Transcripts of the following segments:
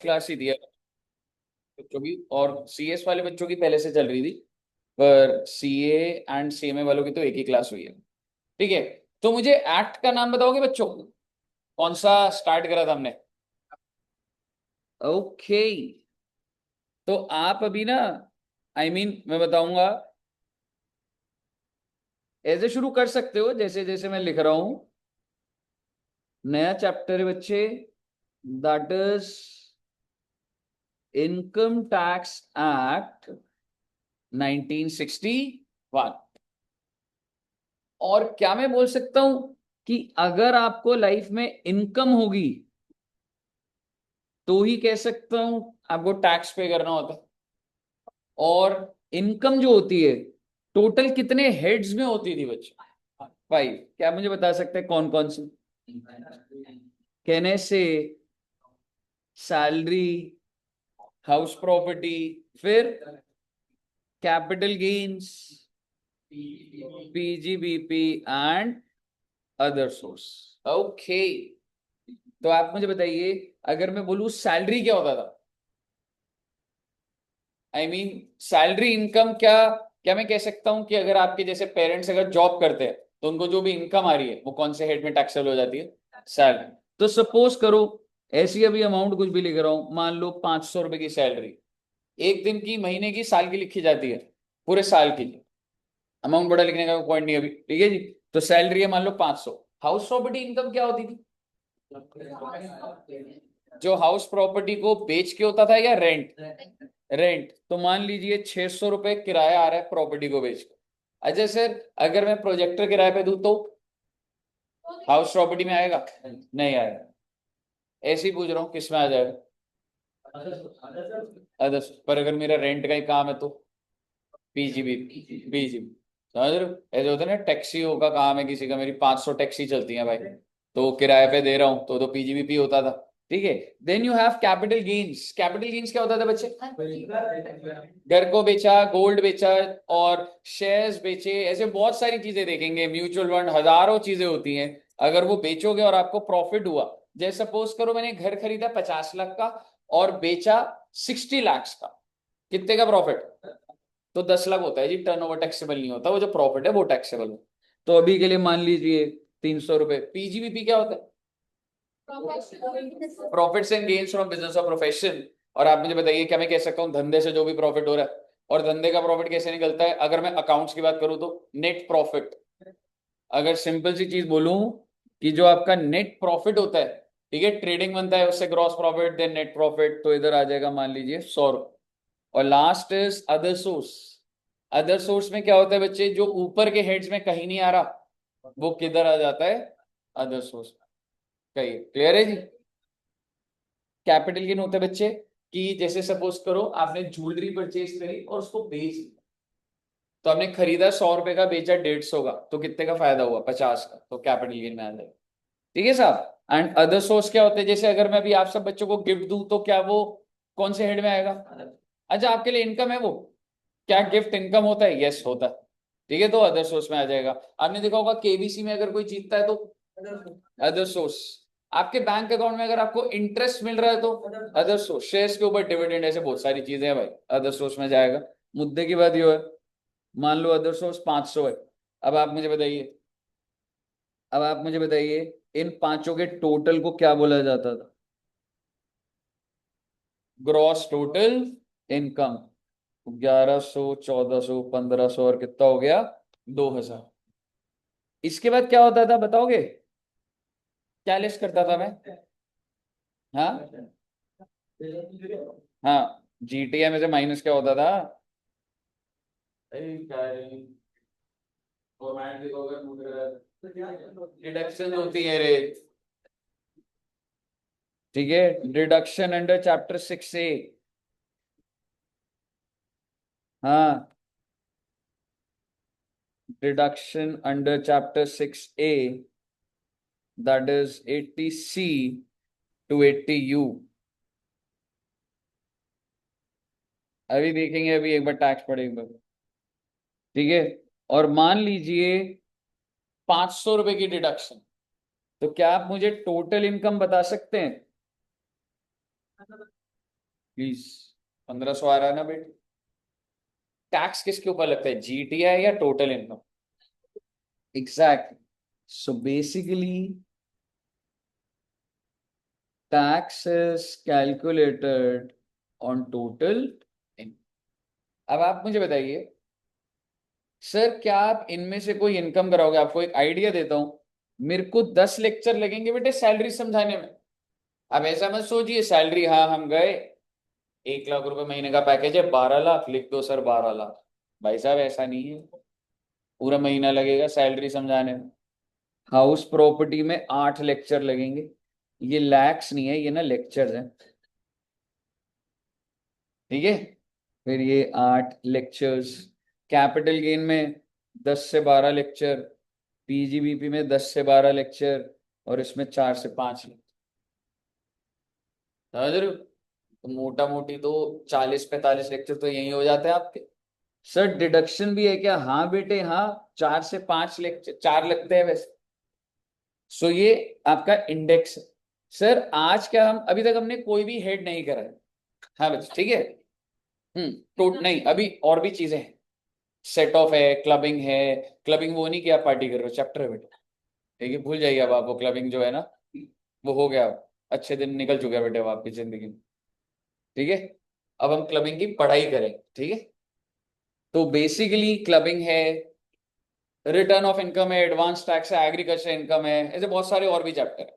Class ही थी बच्चों की, और सीएस वाले बच्चों की पहले से चल रही थी, पर सीए एंड सीएमए वालों की तो एक ही क्लास हुई है। ठीक है, तो मुझे एक्ट का नाम बताओगे बच्चों, कौन सा स्टार्ट करा था हमने? ओके, तो आप अभी ना, मैं बताऊंगा, ऐसे शुरू कर सकते हो जैसे जैसे मैं लिख रहा हूं। नया चैप्टर है बच्चे, that is income tax act 1961। और क्या मैं बोल सकता हूं कि अगर आपको लाइफ में इनकम होगी तो ही कह सकता हूं आपको टैक्स पे करना होता है। और इनकम जो होती है, टोटल कितने हेड्स में होती थी बच्चे? 5। क्या मुझे बता सकते हैं कौन कौन से? कहने से सैलरी, हाउस प्रॉपर्टी, फिर capital gains, PGBP and other source. Okay, तो आप मुझे बताइए, अगर मैं बोलूं सैलरी क्या होता था? सैलरी इनकम क्या? क्या मैं कह सकता हूं कि अगर आपके जैसे पेरेंट्स अगर जॉब करते हैं तो उनको जो भी इनकम आ रही है वो कौन से हेड में टैक्सेबल हो जाती है? सैलरी। तो सपोज करो, ऐसी अभी अमाउंट कुछ भी लिख रहा हूं, मान लो 500 रुपए की सैलरी, एक दिन की, महीने की, साल की लिखी जाती है, पूरे साल की। अमाउंट बड़ा लिखने का पॉइंट नहीं अभी, ठीक है जी। तो सैलरी है मान लो 500। हाउस प्रॉपर्टी इनकम क्या होती थी? जो हाउस प्रॉपर्टी को बेच के होता था या रेंट? रेंट। तो मान लीजिए 600 रुपए किराया आ रहा है प्रॉपर्टी को बेच के। अच्छा सर, अगर मैं प्रोजेक्टर किराए पे दूं तो हाउस प्रॉपर्टी में आएगा? नहीं आएगा। ऐसे ही पूछ रहा हूँ किस में आ जाएगा? अदर्स। पर अगर मेरा रेंट का ही काम है तो पीजीबी। पीजीबी, समझ रहे हो? ऐसे होता है ना, टैक्सियों का काम है किसी का, मेरी 500 टैक्सी चलती हैं भाई, तो किराए पे दे रहा हूँ तो पीजीबीपी होता था। ठीक है। Then you have capital gains. Capital gains क्या होता था बच्चे? घर को बेचा, गोल्ड बेचा, और शेयर्स बेचे, ऐसे बहुत सारी चीजें देखेंगे, म्यूचुअल फंड, हजारों चीजें होती हैं। अगर वो बेचोगे और आपको प्रॉफिट हुआ, जैसे सपोज करो मैंने घर खरीदा 50 लाख का और बेचा 60 लाख का, कितने का प्रॉफिट? तो 10 लाख होता है जी, टर्नओवर टैक्सेबल नहीं होता, वो जो प्रॉफिट है वो टैक्सेबल हो। तो अभी के लिए मान लीजिए 300 रुपए। पीजीबीपी क्या होता है? Profits and gains from business और प्रोफेशन। और आप मुझे बताइए, क्या मैं कह सकता हूँ धंधे से जो भी प्रॉफिट हो रहा है? और धंधे का प्रॉफिट कैसे निकलता है? अगर मैं अकाउंट्स की बात करूं तो नेट प्रॉफिट। अगर सिंपल सी चीज बोलूं कि जो आपका नेट प्रॉफिट होता है, ठीक है, ट्रेडिंग बनता है उससे gross profit, then net profit, तो इधर आ जाएगा मान लीजिए 100 रुपए। और last is other source. Other source में क्या होता है बच्चे? जो ऊपर के हेड्स में कहीं नहीं आ रहा, वो किधर आ जाता है? Other source. कहिए, क्लियर है जी? कैपिटल गेन होता है बच्चे कि जैसे सपोज करो आपने ज्वेलरी परचेज करी और उसको बेच दिया, तो आपने खरीदा 100 रुपए का, बेचा 150 का, तो कितने का फायदा हुआ? 50 का, तो कैपिटल गेन में आ जाएगा। ठीक है साहब। एंड अदर सोर्स क्या होते हैं? जैसे अगर मैं अभी आप सब बच्चों को गिफ्ट दूं तो क्या वो कौन से हेड में आएगा? अच्छा, आपके लिए इनकम है वो? क्या गिफ्ट इनकम होता है? यस होता है। ठीक है, तो अदर सोर्स में आ जाएगा। आपने देखा होगा केबीसी में अगर कोई जीतता है तो अदर सोर्स। आपके बैंक अकाउंट में अगर आपको इंटरेस्ट मिल रहा है तो अदर सोर्स। शेयर्स के ऊपर डिविडेंड, ऐसे बहुत सारी चीजें हैं भाई, अदर सोर्स में जाएगा। मुद्दे की बात ये है, मान लो अदर सोर्स 500 है। अब आप मुझे बताइए, अब आप मुझे बताइए, इन पांचों के टोटल को क्या बोला जाता था? Gross total income. 1100, 1400, 1500, और कितना हो गया? 2000। इसके बाद क्या होता था बताओगे? क्या लिस्ट करता था मैं? हाँ, हाँ, जीटीए में से माइनस क्या होता था? डिडक्शन होती है रे। ठीक है, डिडक्शन अंडर चैप्टर 6A। हाँ, deduction under chapter 6A, that is 80C to 80U। अभी देखेंगे, अभी एक बार टैक्स पड़ेगा। ठीक है। और मान लीजिए 500 रुपए की डिडक्शन, तो क्या आप मुझे टोटल इनकम बता सकते हैं? प्लीज। 1500 आ रहा है ना बेटे? टैक्स किसके ऊपर लगता है, जीटीआई या total income? Exact. So basically tax is calculated on total income। अब आप मुझे बताइए सर, क्या आप इनमें से कोई इनकम कराओगे? आपको एक आइडिया देता हूं। मेरे को 10 लेक्चर लगेंगे बेटे सैलरी समझाने में। अब ऐसा मत सोचिए सैलरी, हाँ हम गए 1 लाख रुपए महीने का पैकेज है, 12 लाख लिख दो सर, 12 लाख। भाई साहब ऐसा नहीं है, पूरा महीना लगेगा सैलरी समझाने में। हाउस प्रॉपर्टी में 8 लेक्चर लगेंगे। ये लैक्स नहीं है, ये ना लेक्चर्स हैं। ठीक है, फिर ये 8 लेक्चर्स। कैपिटल गेन में 10 से 12 लेक्चर। पीजीबीपी में 10 से 12 लेक्चर। और इसमें 4 से 5 लेक्चर। समझ रहे हो? तो मोटा मोटी तो 40-45 लेक्चर तो यही हो जाते हैं आपके। सर डिडक्शन भी है क्या? हाँ बेटे हाँ, 4 से 5 लेक्चर, 4 लगते हैं वैसे। सो ये आपका इंडेक्स है। सर आज क्या, हम अभी तक हमने कोई भी हेड नहीं करा है। हाँ बच्चे ठीक है। तो नहीं, अभी और भी चीजें हैं। सेट ऑफ है, क्लबिंग है। क्लबिंग वो नहीं कि आप पार्टी कर रहे हो, चैप्टर है बेटा। ठीक है, भूल जाइए अब आप वो क्लबिंग जो है ना, वो हो गया। अच्छे दिन निकल चुके हैं बेटे अब आपकी जिंदगी में। ठीक है, अब हम क्लबिंग की पढ़ाई करें। ठीक है, तो बेसिकली क्लबिंग है, रिटर्न ऑफ इनकम है, एडवांस टैक्स है, एग्रीकल्चर इनकम है, ऐसे बहुत सारे और भी चैप्टर है।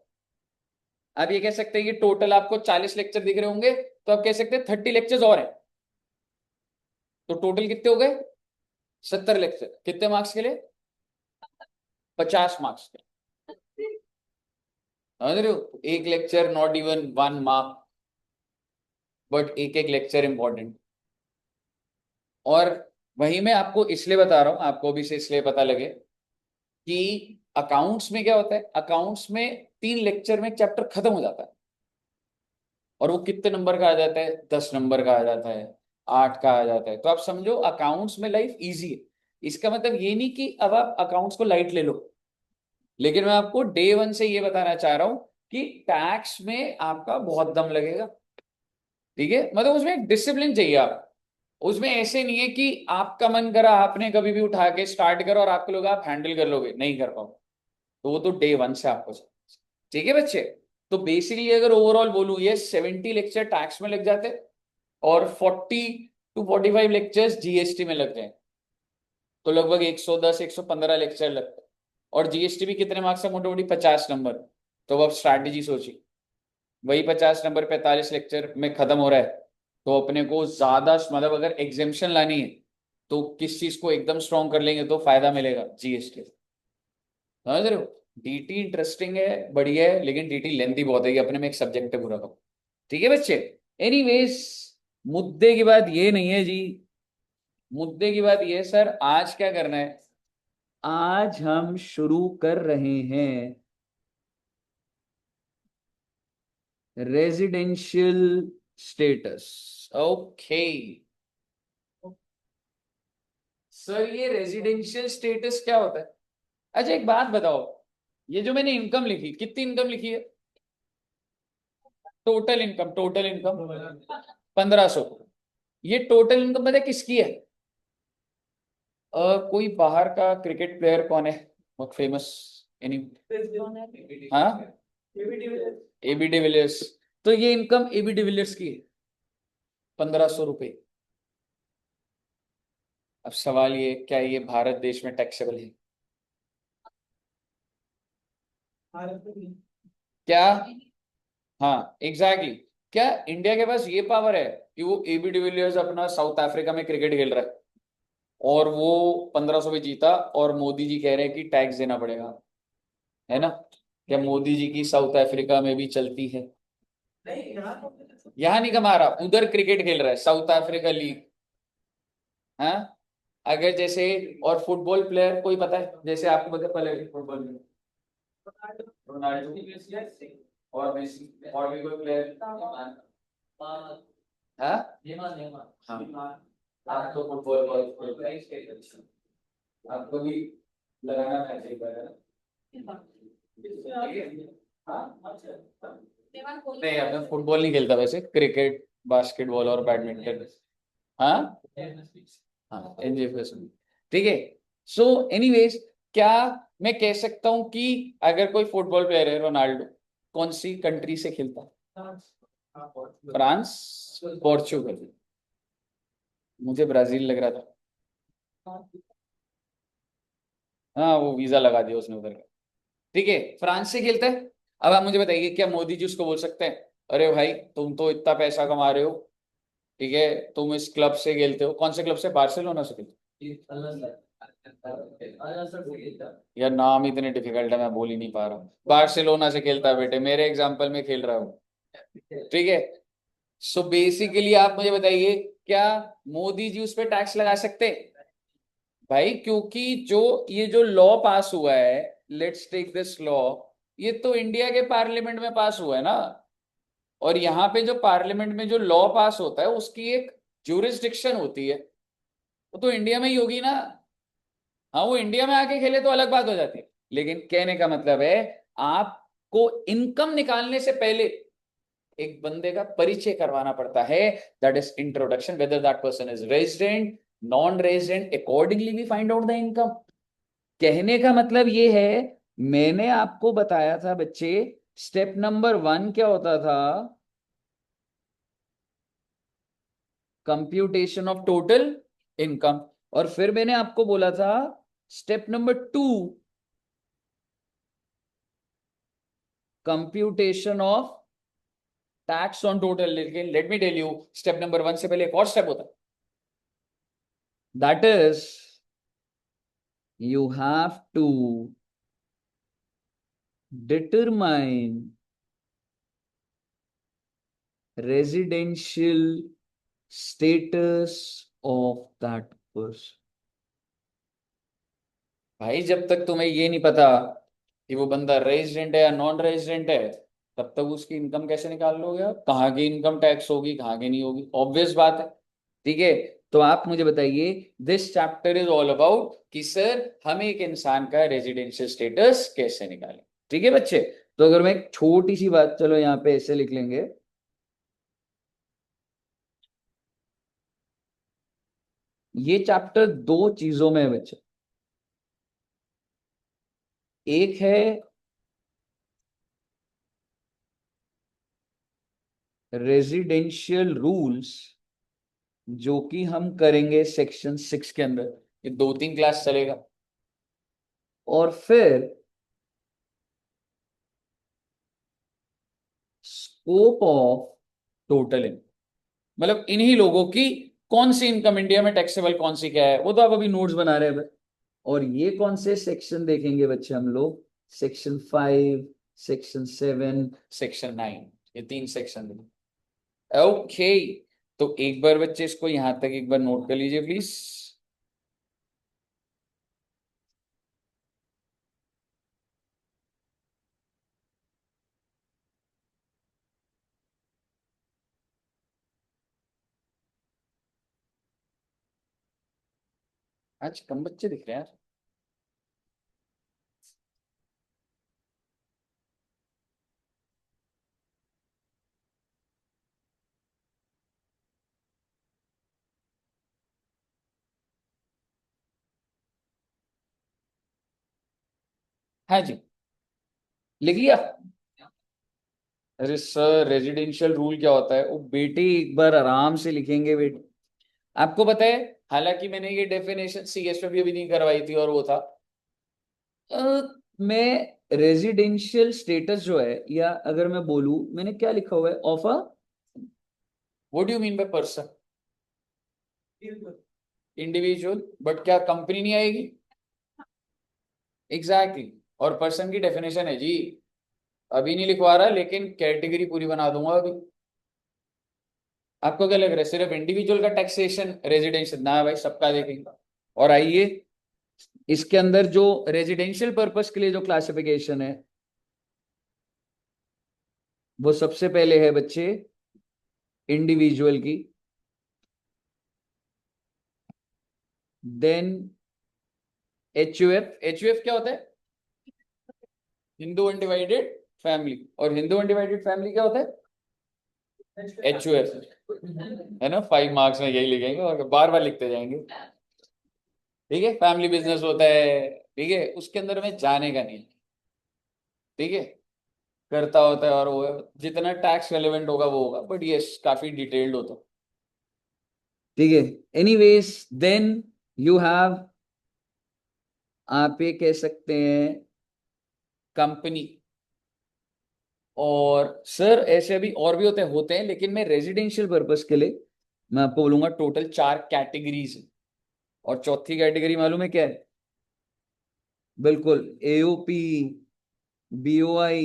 आप ये कह सकते हैं कि टोटल आपको 40 लेक्चर दिख रहे होंगे, तो आप कह सकते हैं 30 लेक्चर्स और हैं। तो टोटल कितने हो गए? 70 लेक्चर। कितने मार्क्स के लिए? 50 मार्क्स के। समझ रहे हो? एक lecture not even 1 mark, but एक एक लेक्चर इंपॉर्टेंट। और वही मैं आपको इसलिए बता रहा हूं, आपको भी से इसलिए पता लगे कि अकाउंट्स में क्या होता है। अकाउंट्स में 3 लेक्चर में एक चैप्टर खत्म हो जाता है। और वो कितने नंबर का आ जाता है? 10 नंबर का आ जाता है, 8 का आ जाता है। तो आप समझो अकाउंट्स में लाइफ इजी है। इसका मतलब ये नहीं कि अब आप अकाउंट्स को लाइट ले लो, लेकिन मैं आपको डे वन से ये बताना चाह रहा हूं कि टैक्स में आपका बहुत दम लगेगा। ठीक है, मतलब उसमें एक डिसिप्लिन चाहिए आप। उसमें ऐसे नहीं है कि आपका मन करा आपने कभी भी उठा के स्टार्ट करो और आपके लोग आप हैंडल कर लोगे, नहीं कर पाओ। तो वो तो डे वन से आपको चाहिए। ठीक है बच्चे? तो बेसिकली अगर ओवरऑल बोलूं, ये 70 लेक्चर टैक्स में लग जाते, और 40 to 45 लेक्चर्स जीएसटी में लग जाए, तो लगभग 110-115 लेक्चर लगते हैं। और जीएसटी भी कितने मार्क्स है? मोटी मोटी 50 नंबर। तो अब स्ट्रैटेजी सोची, वही 50 नंबर 45 लेक्चर में खत्म हो रहा है। तो अपने को ज्यादा मतलब अगर एग्जेम्पशन लानी है, तो किस चीज को एकदम स्ट्रॉन्ग कर लेंगे तो फायदा मिलेगा? जीएसटी। समझ रहे हो? डीटी इंटरेस्टिंग है, बढ़िया है, लेकिन डीटी लेंथी बहुत है, ये अपने में एक सब्जेक्ट है पूरा का। ठीक है बच्चे? एनीवेज, मुद्दे की बात ये नहीं है जी। मुद्दे की बात ये है सर, आज क्या करना है? आज हम शुरू कर रहे हैं रेजिडेंशियल स्टेटस। ओके सर, ये रेजिडेंशियल स्टेटस क्या होता है? अच्छा एक बात बताओ, ये जो मैंने इनकम लिखी, कितनी इनकम लिखी है? Total income, total income 1500। ये टोटल इनकम पता है किसकी है? कोई बाहर का क्रिकेट प्लेयर कौन है बहुत फेमस? एनी? हाँ, एबी डिविलियर्स। तो ये इनकम एबी डिविलियर्स की है, 1500 रुपये। अब सवाल ये, क्या ये भारत देश में टैक्सेबल है? क्या? हाँ एग्जैक्टली exactly। क्या इंडिया के पास ये पावर है कि वो एबी डिविलियर्स अपना साउथ अफ्रीका में क्रिकेट खेल रहा है और वो 1500 में जीता, और मोदी जी कह रहे हैं कि टैक्स देना पड़ेगा? है ना? क्या मोदी जी की साउथ अफ्रीका में भी चलती है? यहाँ नहीं कमा रहा, उधर क्रिकेट खेल रहा है, साउथ अफ्रीका लीग। हाँ, अगर जैसे, और फुटबॉल प्लेयर कोई पता है जैसे आपको पता, पहले फुटबॉल में रोनाल्डो और मेसी, और भी कोई प्लेयर? हाँ हाँ, आप तो फुटबॉल आपको भी लगाना है, एक बार है ना? हाँ? नहीं, अब मैं फुटबॉल नहीं खेलता वैसे, क्रिकेट बास्केटबॉल और बैडमिंटन। हाँ हाँ, एनजीएफएस में। ठीक है। सो एनीवेज, क्या मैं कह सकता हूं कि अगर कोई फुटबॉल प्लेयर है रोनाल्डो, कौन सी कंट्री से खेलता है? France, Portugal. मुझे ब्राजील लग रहा था। हाँ, वो वीजा लगा दिया उसने उधर का। ठीक है, फ्रांस से खेलता है। अब आप मुझे बताइए, क्या मोदी जी उसको बोल सकते हैं, अरे भाई तुम तो इतना पैसा कमा रहे हो, ठीक है, तुम इस क्लब से खेलते हो, कौन से क्लब से, बार्सिलोना से खेलते हो? यार नाम इतने डिफिकल्ट है, मैं बोल ही नहीं पा रहा हूँ। बार्सिलोना से खेलता है बेटे, मेरे एग्जाम्पल में खेल रहा हूँ। ठीक है। सो बेसिकली आप मुझे बताइए, क्या मोदी जी उस पर टैक्स लगा सकते हैं? भाई क्योंकि जो ये जो लॉ पास हुआ है, लेट्स टेक दिस लॉ, ये तो इंडिया के पार्लियामेंट में पास हुआ है ना। और यहाँ पे जो पार्लियामेंट में जो लॉ पास होता है उसकी एक ज्यूरिसडिक्शन होती है, वो तो इंडिया में ही होगी ना। हाँ, वो इंडिया में आके खेले तो अलग बात हो जाती है, लेकिन कहने का मतलब है, आपको इनकम निकालने से पहले एक बंदे का परिचय करवाना पड़ता है, that is introduction, whether that person is resident, non resident, accordingly we find out the income. कहने का मतलब ये है, मैंने आपको बताया था बच्चे, स्टेप नंबर 1 क्या होता था? Computation of total income. और फिर मैंने आपको बोला था step number 2, computation of tax on total. लेकिन let me tell you, step number 1 से पहले एक और स्टेप होता है, that is you have to determine residential status of that person. भाई जब तक तुम्हें ये नहीं पता कि वो बंदा रेजिडेंट है या नॉन रेजिडेंट है, तब तक उसकी इनकम कैसे निकाल लोगे आप? कहाँ की इनकम टैक्स होगी, कहाँ की नहीं होगी, ऑब्वियस बात है। ठीक है। तो आप मुझे बताइए, this chapter is all about कि सर हम एक इंसान का रेजिडेंशियल स्टेटस कैसे निकालें। ठीक है बच्चे। तो अगर मैं एक छोटी सी बात, चलो यहाँ पे ऐसे लिख लेंगे, ये चैप्टर दो चीजों में है बच्चे। एक है रेजिडेंशियल रूल्स, जो कि हम करेंगे सेक्शन 6 के अंदर, ये 2-3 क्लास चलेगा। और फिर स्कोप ऑफ टोटल इनकम, मतलब इन्हीं लोगों की कौन सी इनकम इंडिया में टैक्सेबल, कौन सी क्या है, वो तो आप अभी नोट्स बना रहे हैं बस। और ये कौन से सेक्शन देखेंगे बच्चे हम लोग? सेक्शन 5, सेक्शन 7, सेक्शन 9, ये 3 सेक्शन। ओके। तो एक बार बच्चे इसको यहां तक एक बार नोट कर लीजिए प्लीज। आज कम बच्चे दिख रहे हैं यार। हाँ जी, लिख लिया। अरे सर, रेजिडेंशियल रूल क्या होता है? वो बेटे एक बार आराम से लिखेंगे बेटे। आपको पता है, हालांकि मैंने ये डेफिनेशन सीएस में भी अभी नहीं करवाई थी, और वो था मैं रेजिडेंशियल स्टेटस जो है, या अगर मैं बोलूं, मैंने क्या लिखा हुआ है, of a, what do you mean by person? Individual, but क्या कंपनी नहीं आएगी? Exactly exactly. और पर्सन की डेफिनेशन है जी, अभी नहीं लिखवा रहा, लेकिन कैटेगरी पूरी बना दूंगा अभी। आपको क्या लग रहा है सिर्फ इंडिविजुअल का टैक्सेशन रेजिडेंशियल ना? भाई सबका देखेंगे। और आइए, इसके अंदर जो रेजिडेंशियल पर्पस के लिए जो क्लासिफिकेशन है, वो सबसे पहले है बच्चे इंडिविजुअल की, देन एचयूएफ। एचयूएफ क्या होता है? Hindu undivided family. और हिंदू अनडिवाइडेड फैमिली क्या होता है? HUF है ना, 5 मार्क्स में यही लिखेंगे और बार बार लिखते जाएंगे। ठीक है, फैमिली बिजनेस होता है, ठीक है, उसके अंदर में जाने का नहीं, ठीक है, करता होता है और वो जितना टैक्स रेलेवेंट होगा वो होगा, बट ये काफी डिटेल्ड होता है। ठीक है, एनीवेज देन यू हैव, आप ये कह सकते हैं कंपनी। और सर ऐसे अभी और भी होते हैं लेकिन मैं रेजिडेंशियल पर्पस के लिए मैं आपको बोलूंगा टोटल 4 कैटेगरीज है। और चौथी कैटेगरी मालूम है क्या है? बिल्कुल, AOP, BOI।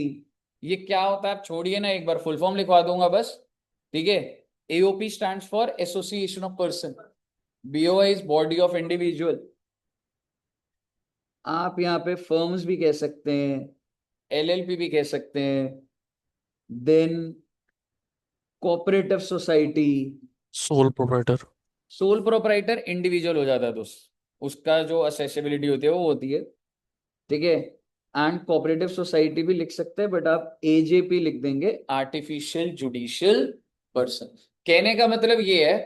ये क्या होता है आप छोड़िए ना, एक बार फुल फॉर्म लिखवा दूंगा बस, ठीक है। AOP stands for association of person, BOI is body of individual. आप यहाँ पे फर्म्स भी कह सकते हैं, LLP भी कह सकते हैं, then cooperative society. Sole proprietor. Sole proprietor individual हो जाता है दोस्त, उसका जो असेसिबिलिटी होती है वो होती है, ठीक है। एंड कोऑपरेटिव सोसाइटी भी लिख सकते हैं, बट आप AJP लिख देंगे, आर्टिफिशियल जुडिशियल पर्सन। कहने का मतलब ये है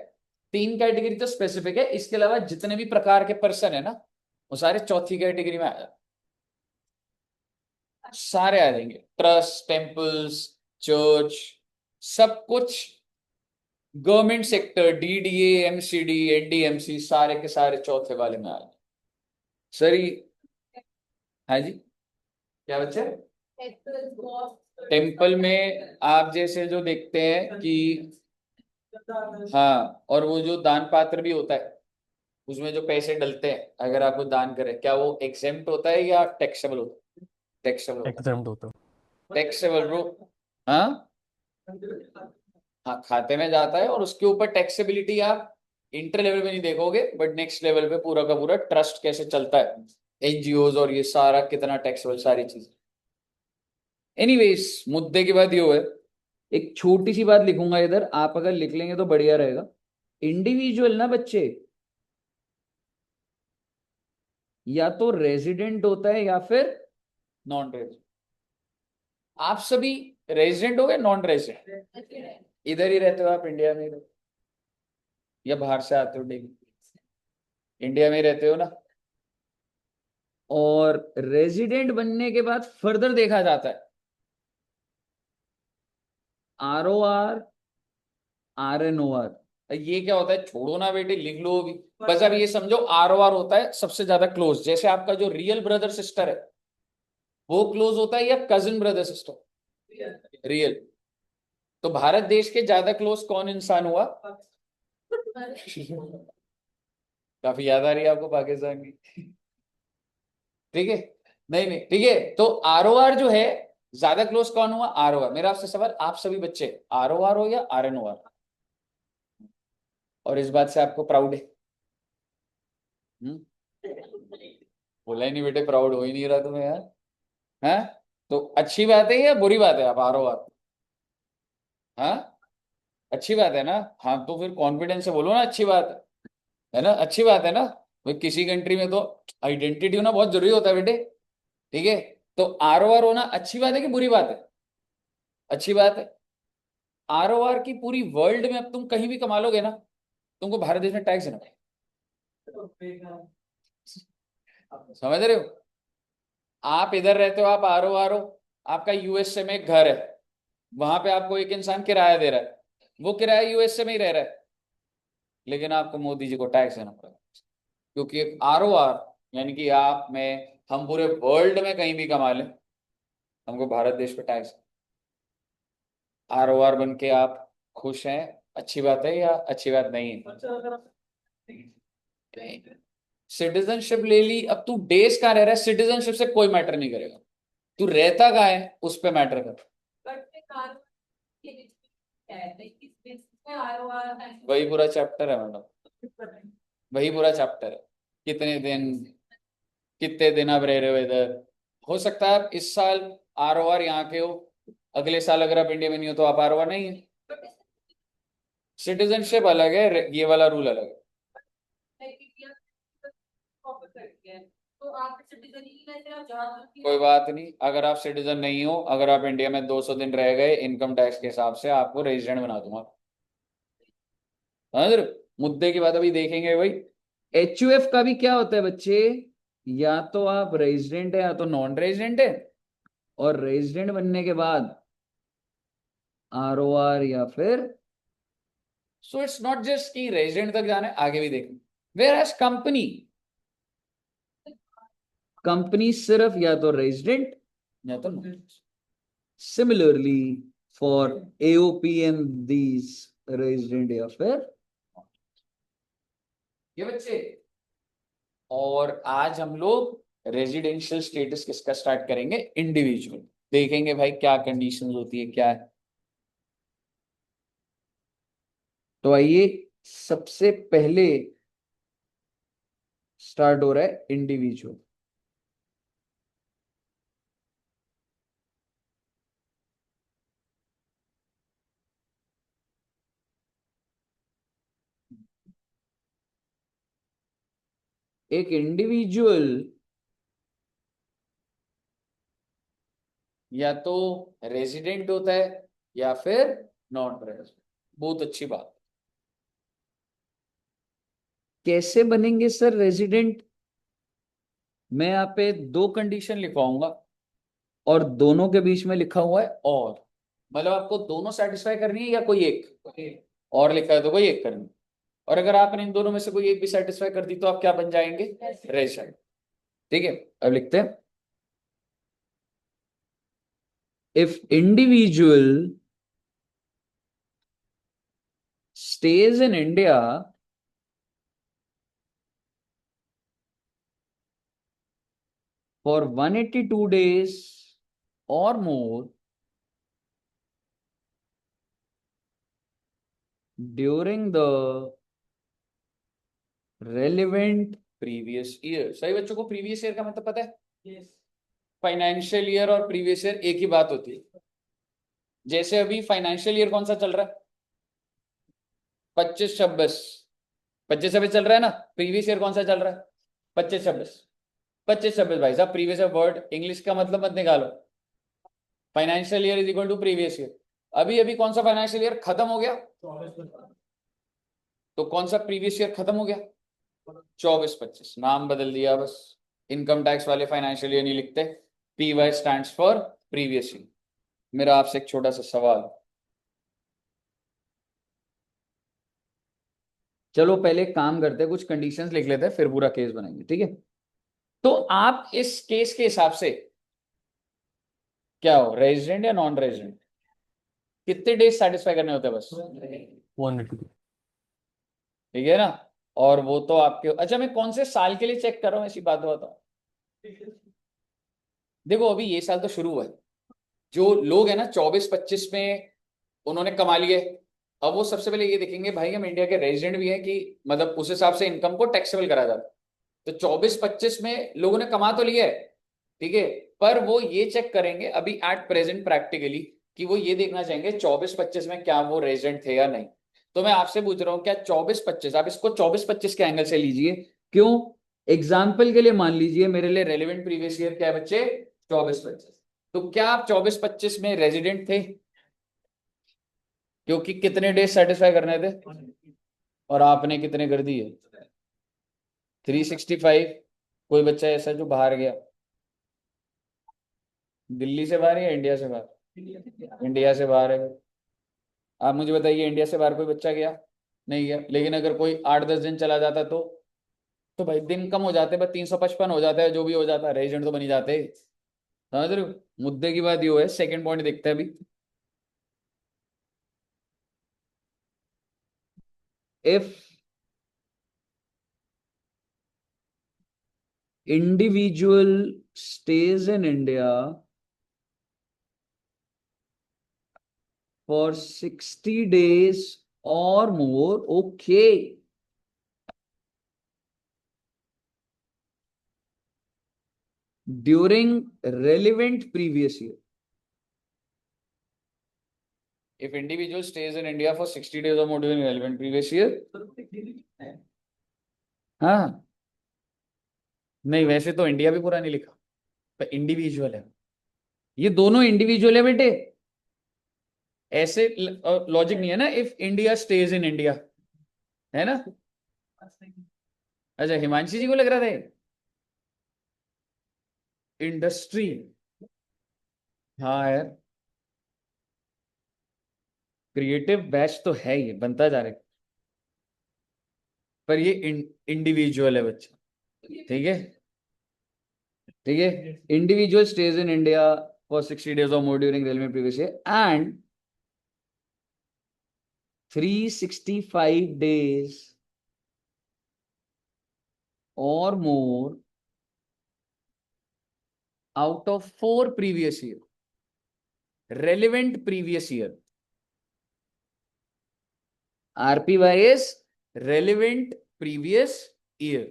3 कैटेगरी तो स्पेसिफिक है, इसके अलावा जितने भी प्रकार के पर्सन है ना वो सारे चौथी कैटेगरी में आ जाते, सारे आ जाएंगे, ट्रस्ट, टेम्पल्स, चर्च, सब कुछ, government sector, DDA, MCD, NDMC, सारे के सारे चौथे वाले में आ जाए। सर हाँ जी, क्या बच्चे? टेम्पल में आप जैसे जो देखते हैं कि, हाँ, और वो जो दान पात्र भी होता है उसमें जो पैसे डलते हैं अगर आप वो दान करें, क्या वो एग्जेम्प्ट होता है या टैक्सेबल होता है? टैक्सेबल होता एग्जाम्ड होता है। है, टैक्सेबल ब्रो। हाँ, हाँ, खाते में जाता है और उसके ऊपर टैक्सेबिलिटी आप इंटर लेवल पे नहीं देखोगे, बट नेक्स्ट लेवल पे पूरा का पूरा ट्रस्ट कैसे चलता है, NGOs और ये सारा कितना टैक्सेबल, सारी चीज। एनीवेज मुद्दे की बात ये है, एक छोटी सी बात लिखूंगा इधर, आप अगर लिख लेंगे तो बढ़िया रहेगा। इंडिविजुअल ना बच्चे, या तो रेजिडेंट होता है या फिर नॉन रेजिडेंट। आप सभी रेजिडेंट हो गए, नॉन रेजिडेंट? इधर ही रहते हो आप इंडिया में ही, या बाहर से आते हो डेली? इंडिया में ही रहते हो ना। और रेजिडेंट बनने के बाद फर्दर देखा जाता है ROR, RNOR। ये क्या होता है छोड़ो ना बेटे, लिख लो अभी। बस अब ये समझो ROR होता है सबसे ज्यादा क्लोज, जैसे आपका जो रियल ब्रदर सिस्टर है वो क्लोज होता है, या कजिन ब्रदर सिस्टर रियल। तो भारत देश के ज्यादा क्लोज कौन इंसान हुआ? काफी याद आ रही है आपको पाकिस्तान की, ठीक है। नहीं नहीं, ठीक है, तो ROR जो है ज्यादा क्लोज कौन हुआ? ROR। मेरा आपसे सवाल, आप सभी बच्चे ROR हो या RNOR? और इस बात से आपको प्राउड है? हम्म? बोला ही नहीं बेटे, प्राउड हो ही नहीं रहा तुम्हें यार। हैं? तो अच्छी बात है या बुरी बात है आप ROR? हाँ, अच्छी बात है ना। हाँ, तो फिर कॉन्फिडेंस से बोलो ना अच्छी बात है ना, अच्छी बात है ना। भाई किसी कंट्री में तो आइडेंटिटी होना बहुत जरूरी होता है बेटे, ठीक है। तो ROR होना अच्छी बात है कि बुरी बात है? अच्छी बात है। ROR की पूरी वर्ल्ड में अब तुम कहीं भी कमा लोगे ना, तुमको भारत देश में टैक्स देना पड़ेगा। समझ रहे हो? आप इधर रहते हो, आप ROR हो, आपका USA में एक घर है, वहां पे आपको एक इंसान किराया दे रहा है, वो किराया USA में ही रह रहा है, लेकिन आपको मोदी जी को टैक्स देना पड़ेगा, क्योंकि ROR यानी कि आप, मैं, हम पूरे वर्ल्ड में कहीं भी कमा लें, हमको भारत देश पे टैक्स। ROR बन के आप खुश हैं, अच्छी बात है या अच्छी बात नहीं है? सिटीजनशिप ले ली, अब तू देश कहाँ रह रहा है सिटीजनशिप से कोई मैटर नहीं करेगा, तू रहता कहाँ है उस पे मैटर कर। वही पूरा चैप्टर है मैडम, वही पूरा चैप्टर है। कितने दिन, कितने दिन आप रह रहे हो इधर, हो सकता है आप इस साल ROR यहाँ के हो, अगले साल अगर आप इंडिया में नहीं हो तो आप ROR नहीं है। सिटीजनशिप अलग है, ये वाला रूल अलग है। तो आप सिटीजन ही नहीं है, आप जहां कोई बात नहीं, अगर आप सिटीजन नहीं हो, अगर आप इंडिया में 200 दिन रह गए, इनकम टैक्स के हिसाब से आपको रेजिडेंट बना दूंगा। समझ रहे हो? मुद्दे की बात अभी देखेंगे भाई। एचयूएफ का भी क्या होता है बच्चे, या तो आप रेजिडेंट है या तो नॉन रेजिडेंट है, और रेजिडेंट बनने के बाद आरओआर या फिर, सो इट्स नॉट जस्ट कि रेजिडेंट तक जाना है, आगे भी देखें। वेयर एज कंपनी, कंपनी सिर्फ या तो रेजिडेंट या तो non. Similarly for AOPM these resident या फिर ये बच्चे। और आज हम लोग रेजिडेंशियल स्टेटस किसका स्टार्ट करेंगे, इंडिविजुअल। देखेंगे भाई क्या कंडीशंस होती है क्या है। तो आइए, सबसे पहले स्टार्ट हो रहा है इंडिविजुअल। एक इंडिविजुअल या तो रेजिडेंट होता है या फिर नॉन रेजिडेंट। बहुत अच्छी बात। कैसे बनेंगे सर रेजिडेंट? मैं यहाँ पे दो कंडीशन लिखवाऊंगा और दोनों के बीच में लिखा हुआ है और, मतलब आपको दोनों सेटिस्फाई करनी है या कोई एक और लिखा है तो कोई एक करनी। और अगर आपने इन दोनों में से कोई एक भी सेटिस्फाई कर दी तो आप क्या बन जाएंगे, रेजिडेंट। ठीक है, अब लिखते हैं, if individual stays in India for 182 days or more during the relevant previous year। सही बच्चों को प्रीवियस ईयर का मतलब पता है? फाइनेंशियल ईयर और प्रीवियस ईयर एक ही बात होती है। जैसे अभी फाइनेंशियल ईयर कौन सा चल रहा है, 25-26, 25-26 चल रहा है ना। प्रीवियस ईयर कौन सा चल रहा है, 25-26। 25-26 भाई साहब प्रीवियस ईयर वर्ड इंग्लिश का मतलब मत निकालो। Financial year is equal to previous year. अभी अभी कौन सा फाइनेंशियल ईयर खत्म हो गया, तो कौन सा प्रीवियस ईयर खत्म हो गया, 24-25। नाम बदल दिया बस। इनकम टैक्स वाले फाइनेंशियल ईयर नहीं लिखते, PY stands for previous year. मेरा आपसे एक छोटा सा सवाल, चलो पहले एक काम करते हैं, कुछ कंडीशंस लिख लेते हैं फिर पूरा केस बनाएंगे, ठीक है? तो आप इस केस के हिसाब से क्या हो, रेजिडेंट या नॉन रेजिडेंट? कितने डेज सेटिस्फाई करने होते हैं बस, 180। ठीक है ना? और वो तो आपके, अच्छा मैं कौन से साल के लिए चेक कर रहा हूँ ऐसी बात बताओ। देखो अभी ये साल तो शुरू हुआ है, जो लोग है ना 24-25 में उन्होंने कमा लिए। अब वो सबसे पहले ये देखेंगे भाई हम इंडिया के रेजिडेंट भी हैं कि, मतलब उस हिसाब से इनकम को टैक्सेबल करा जाता है। तो 24-25 में लोगों ने कमा तो लिया है, ठीक है, पर वो ये चेक करेंगे अभी एट प्रेजेंट प्रैक्टिकली, कि वो ये देखना चाहेंगे 24-25 में क्या वो रेजिडेंट थे या नहीं। तो मैं आपसे पूछ रहा हूँ क्या 24-25, आप इसको 24-25 के एंगल से लीजिए। क्यों? एग्जाम्पल के लिए मान लीजिए मेरे लिए रेलिवेंट प्रीवियस ईयर क्या है बच्चे, 24-25। तो क्या आप 24-25 में रेजिडेंट थे, क्योंकि कितने डेज सेटिस्फाई करने थे, और आपने कितने कर दिए, 365। कोई बच्चा ऐसा जो बाहर गया, दिल्ली से बाहर या इंडिया से बाहर? इंडिया से बाहर है। आप मुझे बताइए इंडिया से बाहर कोई बच्चा गया, नहीं गया। लेकिन अगर कोई 8-10 दिन चला जाता तो भाई दिन कम हो जाते, बस 355 हो जाता है, जो भी हो जाता है रेजिडेंट तो बनी जाते। समझ रहे हो? मुद्दे की बात ये है। सेकंड पॉइंट देखते हैं अभी, if individual stays in India for 60 days or more, okay, during relevant previous year. If individual stays in India for 60 days or more during relevant previous year, हाँ नहीं, वैसे तो इंडिया भी पूरा नहीं लिखा, पर इंडिविजुअल है, ये दोनों इंडिविजुअल है बेटे। ऐसे लॉजिक नहीं है ना, if India stage in India, है ना। अच्छा, हिमांशी जी को लग रहा था इंडस्ट्री। हाँ यार, क्रिएटिव बैच तो है, ये बनता जा रहा है, पर ये इंडिविजुअल है बच्चा। ठीक है, ठीक है। Individual stage in India for 60 days or more during railway previous year and 365 days or more out of 4 previous year, relevant previous year. RPY is relevant previous year.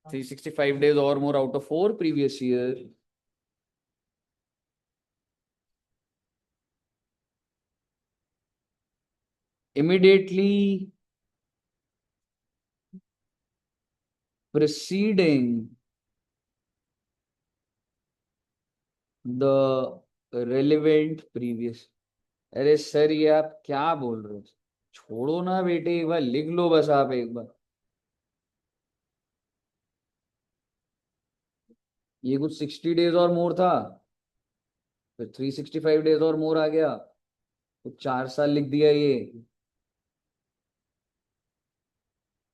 365 days or more out of 4 previous year. Immediately preceding the relevant previous. अरे sir, ये आप क्या बोल रहे हो? छोड़ो ना बेटे, एक बार लिख लो बस, आप एक बार। ये कुछ 60 days और मोर था, फिर 365 days और मोर आ गया, कुछ 4 साल लिख दिया ये।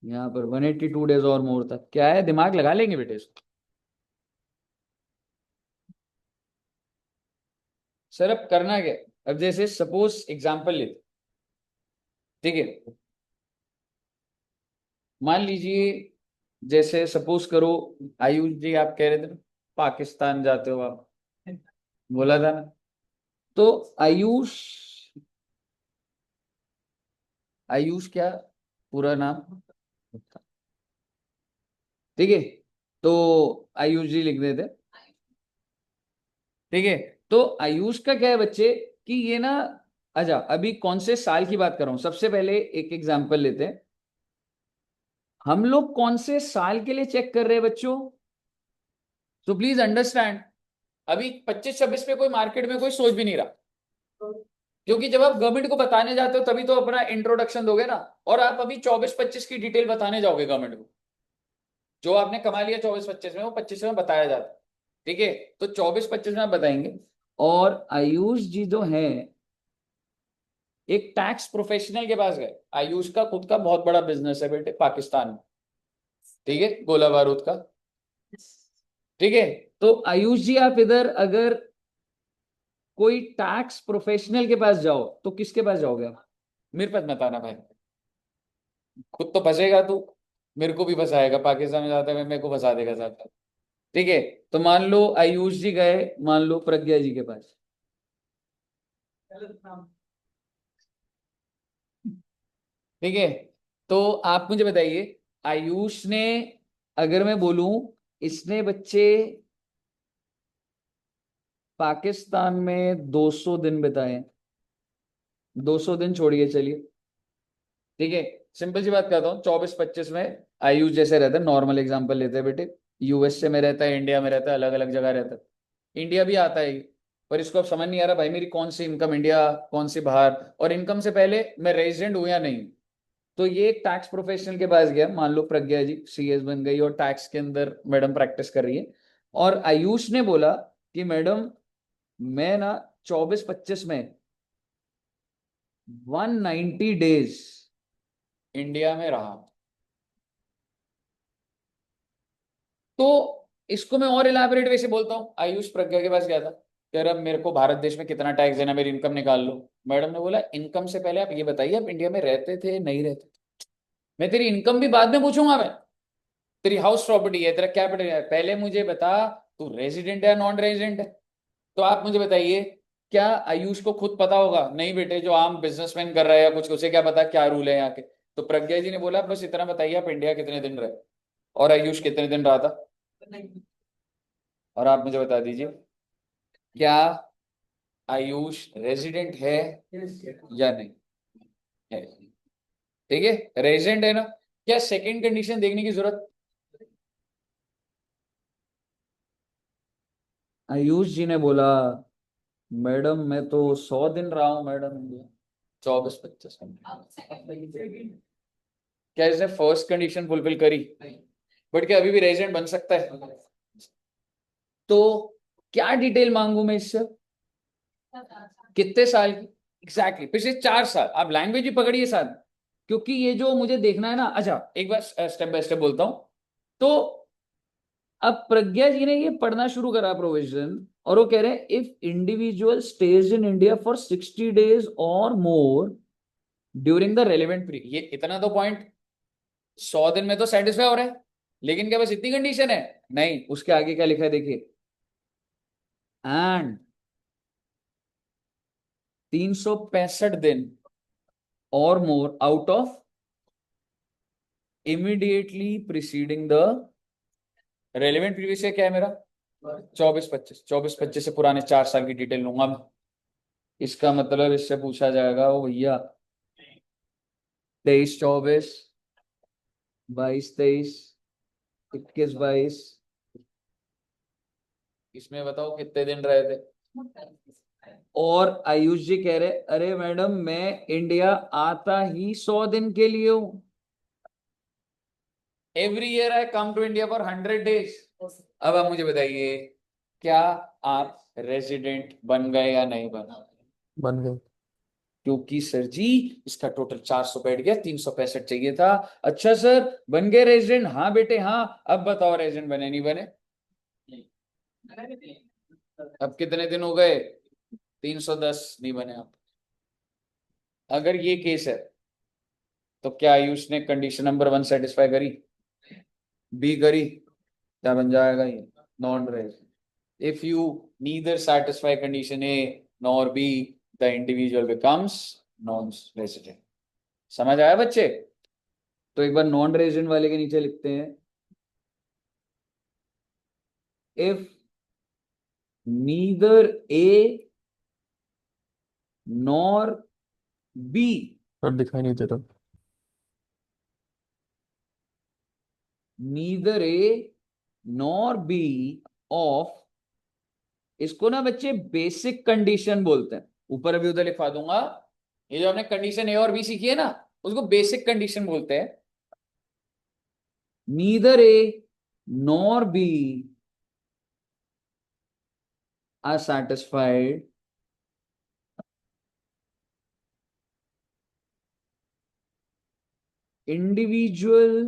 यहाँ पर 182 days और मोर था, क्या है, दिमाग लगा लेंगे बेटे इसको। सर अब करना क्या, अब जैसे सपोज एग्जांपल लेते, ठीक है। मान लीजिए, जैसे सपोज करो, आयुष जी आप कह रहे थे ना, पाकिस्तान जाते हो आप, बोला था ना। तो आयुष, आयुष क्या पूरा नाम, ठीक है। तो आयुष जी लिख देते, ठीक है। तो आयुष का क्या है बच्चे, कि ये ना, अच्छा अभी कौन से साल की बात कर रहा हूं, सबसे पहले एक एग्जांपल लेते हैं। हम लोग कौन से साल के लिए चेक कर रहे हैं बच्चों, तो प्लीज अंडरस्टैंड, अभी 25-26 में कोई मार्केट में कोई सोच भी नहीं रहा, क्योंकि जब आप गवर्नमेंट को बताने जाते हो तभी तो अपना इंट्रोडक्शन दोगे ना। और आप अभी 24-25 की डिटेल बताने जाओगे गवर्नमेंट को, जो आपने कमा लिया 24-25 में, वो 25 में बताया जाता है, ठीक है। तो 24-25 में आप बताएंगे। और आयुष जी जो है, एक टैक्स प्रोफेशनल के पास गए, आयुष का खुद का बहुत बड़ा बिजनेस है बेटे पाकिस्तान में, ठीक है, गोला बारूद का, ठीक है। तो आयुष जी आप इधर अगर कोई टैक्स प्रोफेशनल के पास जाओ तो किसके पास जाओगे आप, मेरे पास मत आना भाई, खुद तो फंसेगा तू, मेरे को भी फंसाएगा, पाकिस्तान में जाता है मेरे को फंसा देगा साथ, ठीक है। तो मान लो आयुष जी गए, मान लो प्रज्ञा जी के पास, ठीक है। तो आप मुझे बताइए, आयुष ने, अगर मैं बोलूं, इसने बच्चे पाकिस्तान में 200 दिन बिताए, 200 दिन छोड़िए चलिए, ठीक है। सिंपल सी बात कहता हूँ, 24-25 में आयुष जैसे रहता है, नॉर्मल एग्जांपल लेते हैं बेटे, यूएसए में रहता है, इंडिया में रहता है, अलग अलग जगह रहता है, इंडिया भी आता है, पर इसको अब समझ नहीं आ रहा भाई मेरी कौन सी इनकम इंडिया, कौन सी बाहर, और इनकम से पहले मैं रेजिडेंट हूं या नहीं। तो ये एक टैक्स प्रोफेशनल के पास गया, मान लो प्रज्ञा जी सीएस बन गई और टैक्स के अंदर मैडम प्रैक्टिस कर रही है, और आयुष ने बोला कि मैडम मैं ना 24-25 में 190 days इंडिया में रहा। तो इसको मैं और इलाबोरेट वैसे बोलता हूँ, आयुष प्रज्ञा के पास गया था, कह रहा मेरे को भारत देश में कितना टैक्स देना, मेरी इनकम निकाल लो। मैडम ने बोला इनकम से पहले आप ये बताइए आप इंडिया में रहते थे नहीं रहते थे, मैं तेरी इनकम भी बाद में पूछूंगा, मैं तेरी हाउस प्रॉपर्टी है, तेरा कैपिटल है, पहले मुझे बता तू रेजिडेंट है या नॉन रेजिडेंट है। तो आप मुझे बताइए, क्या आयुष को खुद पता होगा, नहीं बेटे जो आम बिजनेसमैन कर रहा है या कुछ, उसे क्या पता क्या रूल है यहाँ के। तो प्रज्ञा जी ने बोला बस इतना बताइए आप इंडिया कितने दिन रहे, और आयुष कितने दिन रहा था, और आप मुझे बता दीजिए क्या आयुष रेजिडेंट है या नहीं है, ठीक है, रेजिडेंट है ना। क्या सेकंड कंडीशन देखने की जरूरत, आयुष जी ने बोला मैडम मैं तो 100 दिन रहा हूं मैडम, 24-25। क्या इसने फर्स्ट कंडीशन फुलफिल करी? बट क्या अभी भी रेजिडेंट बन सकता है? तो क्या डिटेल मांगू मैं इससे? कितने साल की? एग्जैक्टली पिछले 4 साल। आप लैंग्वेज ही पकड़िए साथ, क्योंकि ये जो मुझे देखना है ना। अच्छा एक बार स्टेप बाय स्टेप बोलता हूं। तो अब प्रज्ञा जी ने ये पढ़ना शुरू करा प्रोविजन, और वो कह रहे हैं if individual stage in India for 60 days और मोर ड्यूरिंग द रेलिवेंट पीरियड। ये इतना तो पॉइंट 100 दिन में तो सेटिस्फाई हो रहा है, लेकिन क्या बस इतनी कंडीशन है? नहीं, उसके आगे क्या लिखा है देखिए। एंड 365 दिन और more out of immediately preceding the relevant previous year. क्या है मेरा? 24-25। से पुराने 4 साल की डिटेल लूंगा मैं। इसका मतलब इससे पूछा जाएगा वो भैया 23-24, 22-23, 21-22, इसमें बताओ कितने दिन रहे थे? और आयुष जी कह रहे अरे मैडम मैं इंडिया आता ही 100 दिन के लिए हूं। Every year I come to India for 100 days। अब आप मुझे बताइए, क्या आप रेजिडेंट बन गए या नहीं बना? बन गए। क्योंकि सर जी इसका टोटल 400 बैठ गया, 365 चाहिए था। अच्छा सर बन गए रेजिडेंट? हाँ बेटे हाँ। अब बताओ रेजिडेंट बने नहीं बने? अब कितने दिन हो गए? 310 नहीं बने आप। अगर ये केस है तो क्या आयुष ने कंडीशन नंबर 1 सेटिस्फाई करी? बी करी? क्या बन जाएगा ये? Non resident. If you neither satisfy condition A nor B, the individual becomes non resident. समझ आया बच्चे? तो एक बार नॉन रेजिडेंट वाले के नीचे लिखते हैं if neither A nor B. Sir दिखाई नहीं दे रहा। Neither A nor B of, इसको ना बच्चे बेसिक कंडीशन बोलते हैं। ऊपर अभी उधर लिखवा दूंगा। ये जो हमने कंडीशन ए और बी सीखी है ना, उसको बेसिक कंडीशन बोलते हैं। Neither A nor B are satisfied individual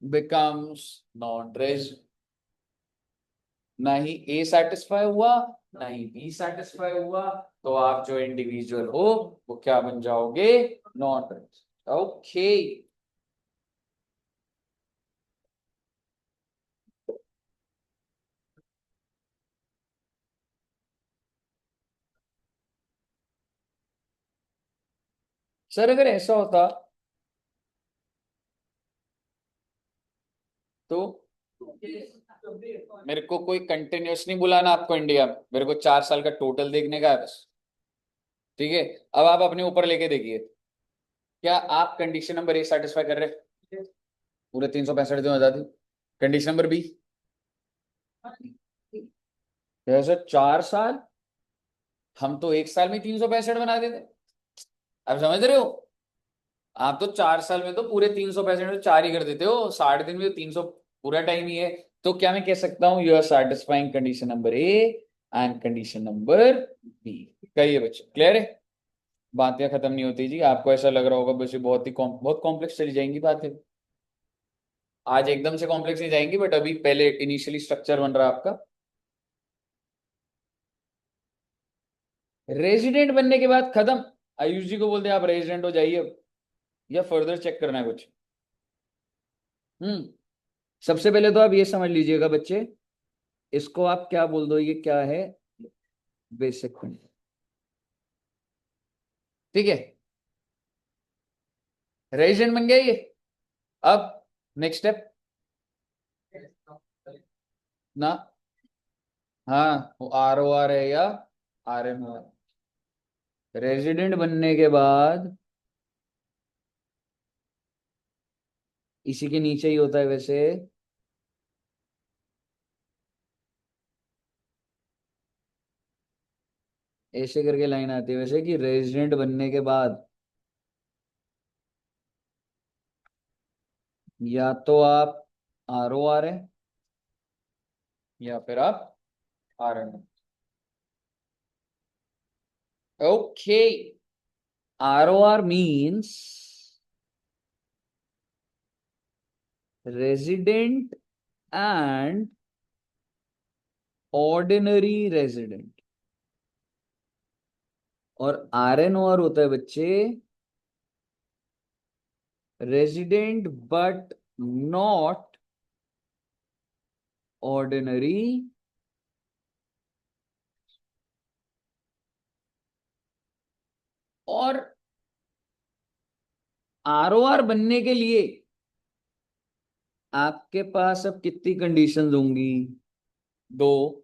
becomes non-resident। ना ही ए सेटिस्फाई हुआ ना ही बी सेटिस्फाई हुआ, तो आप जो इंडिविजुअल हो वो क्या बन जाओगे? Non resident. ओके। सर अगर ऐसा होता तो मेरे को कोई कंटिन्यूस नहीं बुलाना आपको इंडिया में, मेरे को 4 साल का टोटल देखने का है बस। ठीक है। अब आप अपने ऊपर लेके देखिए, क्या आप कंडीशन नंबर ए सेटिस्फाई कर रहे हैं? पूरे 365 दिन हो जाती। कंडीशन नंबर बी, जैसे 4 साल, हम तो 1 साल में 365 बना देते। आप समझ रहे हो? आप तो 4 साल में तो पूरे 365 में 4 ही कर देते हो, 60 दिन में 300 पूरा टाइम ही है। तो क्या मैं कह सकता हूँ you are satisfying condition number A and condition number B. कहिए बच्चे, क्लियर है? बातें खत्म नहीं होती जी। आपको ऐसा लग रहा होगा बस ये बहुत ही बहुत कॉम्प्लेक्स चली जाएंगी बातें। आज एकदम से कॉम्प्लेक्स नहीं जाएंगी, बट अभी पहले इनिशियली स्ट्रक्चर बन रहा है आपका। रेजिडेंट बनने के बाद खत्म। आयुष जी को बोलते हैं आप रेजिडेंट हो जाइए अब, या फर्दर चेक करना है कुछ? सबसे पहले तो आप ये समझ लीजिएगा बच्चे, इसको आप क्या बोल दो, ये क्या है? बेसिक। ठीक है, रेजिडेंट बन गया ये। अब नेक्स्ट स्टेप ना। हाँ वो आर ओ आर है या R M O R. Resident बनने के बाद इसी के नीचे ही होता है वैसे, ऐसे करके लाइन आती है वैसे कि रेजिडेंट बनने के बाद या तो आप ROR है या फिर आप RN। Okay, ROR means resident and ordinary resident, और RNOR होता है बच्चे resident but not ordinary और ROR बनने के लिए आपके पास अब कितनी कंडीशंस होंगी? 2,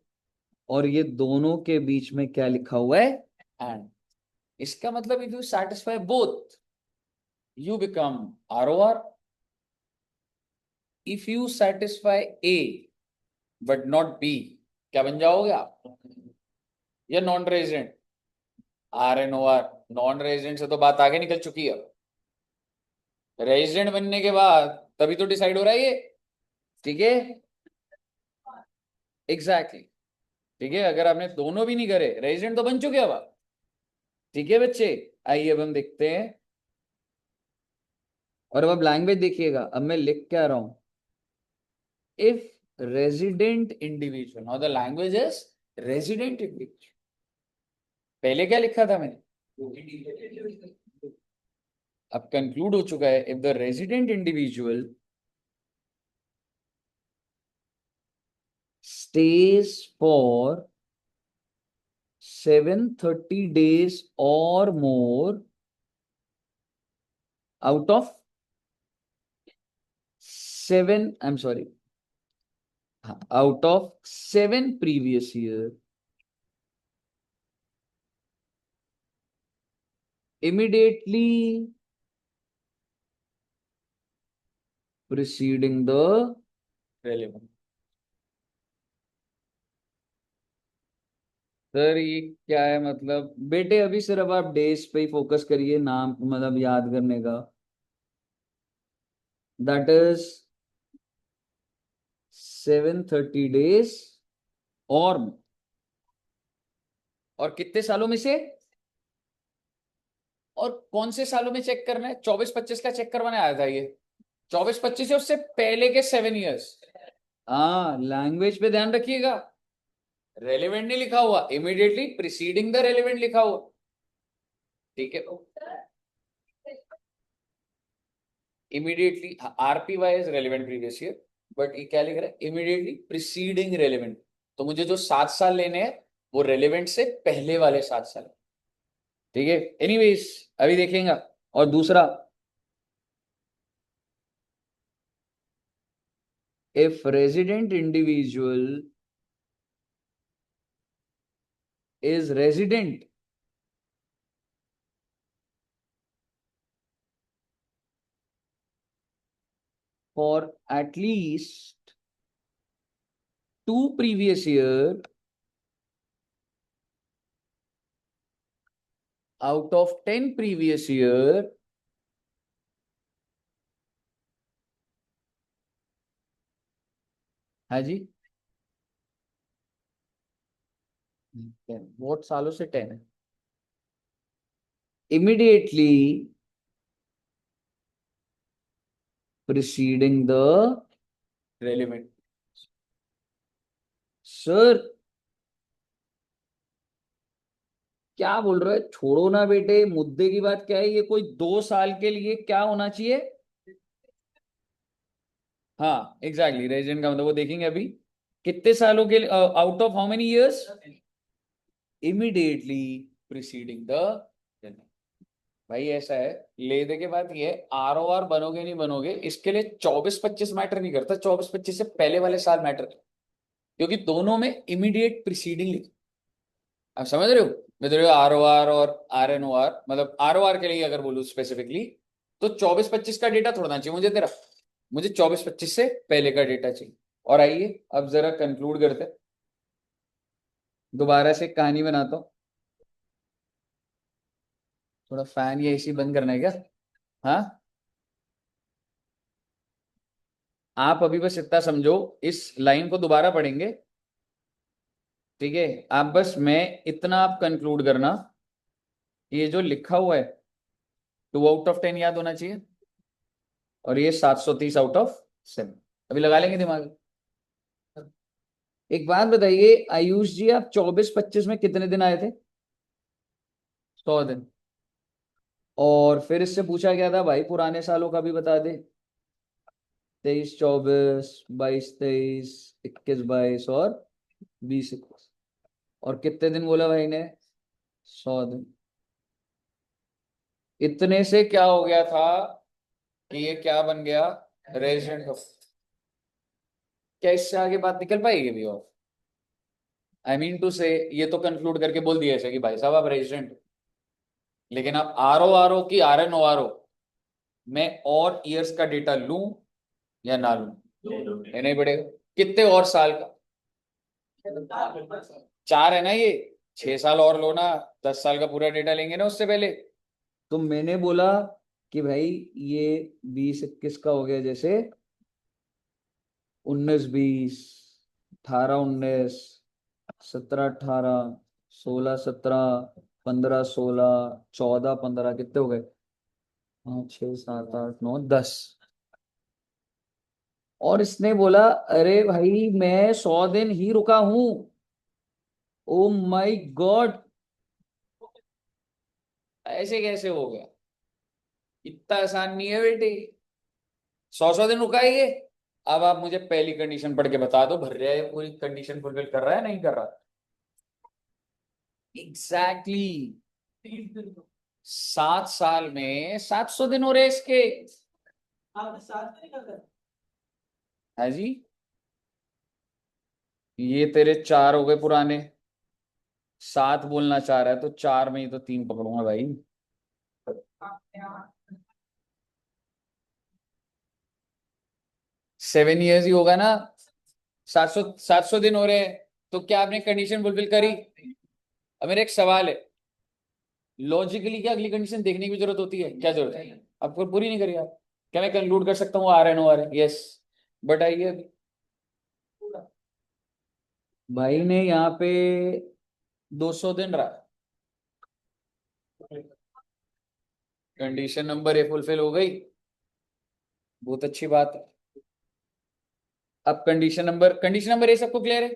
और ये दोनों के बीच में क्या लिखा हुआ है? एंड इसका मतलब if you satisfy both you become ROR। If you satisfy A but not B, क्या बन जाओगे आप? या non resident. RNOR। Non resident से तो बात आगे निकल चुकी है, रेजिडेंट बनने के बाद तभी तो डिसाइड हो रहा है ये। ठीक है, एग्जैक्टली। ठीक है, अगर आपने दोनों भी नहीं करे, रेजिडेंट तो बन चुके अब आप। ठीक है बच्चे, आइए अब हम देखते हैं। और अब लैंग्वेज देखिएगा, अब मैं लिख क्या रहा हूं? If resident individual, now the language is resident individual. पहले क्या लिखा था मैंने? अब कंक्लूड हो चुका है, if the resident individual stays for 730 days or more out of 7, I'm sorry, out of 7 previous year, immediately preceding the relevant. Sir ये क्या है? मतलब बेटे अभी सिर्फ आप डेज पे ही फोकस करिए, नाम मतलब याद करने का। दैट इज 730 days और कितने सालों में से? और कौन से सालों में चेक करना है? 24-25 का चेक करवाने आया था ये। 24-25 है, उससे पहले के 7 ईयर्स। हाँ, लैंग्वेज पे ध्यान रखिएगा। रेलेवेंट नहीं लिखा हुआ, इमीडिएटली प्रीसीडिंग द रेलेवेंट लिखा हुआ। ठीक है, immediately RPY is relevant previous year, but ये क्या लिख रहा है? Immediately preceding relevant. तो मुझे जो 7 साल लेने हैं वो रेलेवेंट से पहले वाले 7 साल। ठीक है, एनीवेज अभी देखेंगे। और दूसरा, if resident individual is resident for at least 2 previous year out of 10 previous year, हाँ जी, वोट सालों से 10 है। immediately preceding the relevant. Sir क्या बोल रहे हो? छोड़ो ना बेटे, मुद्दे की बात क्या है? ये कोई 2 साल के लिए क्या होना चाहिए? हाँ एग्जैक्टली, रेजिडेंट का मतलब वो देखेंगे अभी कितने सालों के लिए, out of how many years, immediately preceding the. भाई ऐसा है, ले दे के बाद ये ROR बनोगे नहीं बनोगे, इसके लिए 24-25 मैटर नहीं करता, 24-25 से पहले वाले साल मैटर, क्योंकि दोनों में इमीडिएट प्रीसीडिंग लिखा। आप समझ रहे हो? मैं ROR और RNOR, मतलब ROR के लिए अगर बोलूं स्पेसिफिकली, तो 24-25 का डेटा थोड़ा ना चाहिए मुझे तेरा, मुझे 24-25 से पहले का डेटा चाहिए। और आइए अब जरा कंक्लूड करते हैं। दोबारा से कहानी बनाता हूं। थोड़ा फैन या एसी बंद करना है क्या? हाँ, आप अभी बस इतना समझो, इस लाइन को दोबारा पढ़ेंगे, ठीक है? आप बस मैं इतना आप कंक्लूड करना, ये जो लिखा हुआ है 2 आउट ऑफ 10 याद होना चाहिए, और ये 730 आउट ऑफ 7। अभी लगा लेंगे दिमाग। एक बात बताइए आयुष जी, आप 24-25 में कितने दिन आए थे? 100 दिन। और फिर इससे पूछा गया था भाई पुराने सालों का भी बता दे, 23-24, 22-23, 21-22 और 20-21। और कितने दिन बोला भाई ने? 100 दिन। इतने से क्या हो गया था कि ये क्या बन गया? Resident of. क्या इससे आगे बात निकल पाएगी अभी? और आई मीन टू से ये तो कंक्लूड करके बोल दिया ऐसे कि भाई साहब आप रेजिडेंट, लेकिन आप आर ओ की RNORO में और ईयर्स का डेटा लूं या ना लूं? ये नहीं पड़ेगा। कितने और साल का? 4 है ना ये, 6 साल और लो ना, 10 साल का पूरा डेटा लेंगे ना उससे पहले। तो मैंने बोला कि भाई ये 20-21 का हो गया, जैसे 19-20, 18-19, 17-18, 16-17, 15-16, 14-15, कितने हो गए? 5, 6, 7, 8, 9, 10। और इसने बोला अरे भाई मैं 100 दिन ही रुका हूं। ओ माय गॉड, ऐसे कैसे हो गया? इतना आसान नहीं है बेटे। 100 दिन रुका है ये। अब आप मुझे पहली कंडीशन पढ़ के बता दो, भर रहा है पूरी कंडीशन फुलफिल कर रहा है नहीं कर रहा? Exactly exactly. 7 साल में 700 दिन हो रहे इसके। है जी, ये तेरे 4 हो गए पुराने, 7 बोलना चाह रहा है तो 4 में ही तो 3 पकड़ूंगा भाई। 7 years ही होगा ना। 700 दिन हो रहे हैं, तो क्या आपने कंडीशन फुलफिल करी? अब मेरा एक सवाल है, लॉजिकली क्या अगली कंडीशन देखने की जरूरत होती है? क्या जरूरत है? आपको पूरी नहीं करी आप, क्या मैं कंक्लूड कर सकता हूँ RNOR है? यस। बट आइए अभी, भाई ने यहाँ पे 200 दिन रहा, कंडीशन नंबर ए फुलफिल हो गई, बहुत अच्छी बात है। अब कंडीशन नंबर ए सबको क्लियर है?